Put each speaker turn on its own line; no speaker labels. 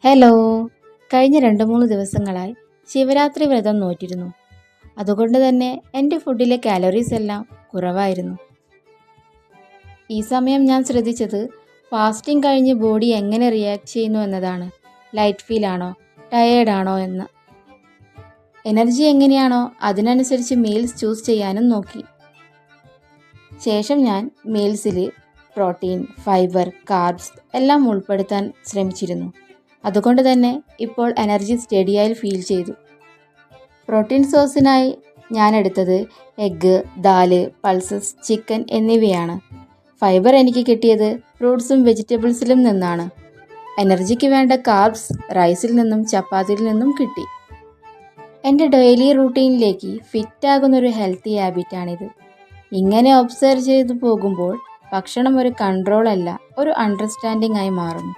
Hello. കഴിഞ്ഞ 2-3 ദിവസങ്ങളായി ശിവരാത്രി വ്രതം നോറ്റിരുന്നു. അതുകൊണ്ട് തന്നെ എൻ്റെ ഫുഡിലെ കാലറീസ് എല്ലാം കുറവായിരുന്നു. ഈ സമയം ഞാൻ ശ്രദ്ധിച്ചത് ഫാസ്റ്റിംഗ് കഴിഞ്ഞ് ബോഡി എങ്ങനെ റിയാക്ട് ചെയ്യുന്നു എന്നതാണ്. ലൈറ്റ് ഫീൽ ആണോ, ടയേർഡ് ആണോ എന്ന്. എനർജി എങ്ങനെയാണോ അതിനനുസരിച്ച് മീൽസ് ചൂസ് ചെയ്യാനും നോക്കി. ശേഷം ഞാൻ മീൽസിൽ പ്രോട്ടീൻ, ഫൈബർ, കാർബ്സ് എല്ലാം ഉൾപ്പെടുത്താൻ ശ്രമിച്ചിരുന്നു. അതുകൊണ്ട് തന്നെ ഇപ്പോൾ എനർജി സ്റ്റഡിയായി ഫീൽ ചെയ്തു. പ്രോട്ടീൻ സോഴ്സിനായി ഞാൻ എടുത്തത് എഗ്ഗ്, ദാല്, പൾസസ്, ചിക്കൻ എന്നിവയാണ്. ഫൈബർ എനിക്ക് കിട്ടിയത് ഫ്രൂട്ട്സും വെജിറ്റബിൾസിലും നിന്നാണ്. എനർജിക്ക് വേണ്ട കാർബ്സ് റൈസിൽ നിന്നും ചപ്പാത്തിയിൽ നിന്നും കിട്ടി. എൻ്റെ ഡെയിലി റൂട്ടീനിലേക്ക് ഫിറ്റാകുന്നൊരു ഹെൽത്തി ഹാബിറ്റാണിത്. ഇങ്ങനെ ഒബ്സർവ് ചെയ്തു പോകുമ്പോൾ ഭക്ഷണം ഒരു കൺട്രോൾ അല്ല, ഒരു അണ്ടർസ്റ്റാൻഡിംഗ് ആയി മാറുന്നു.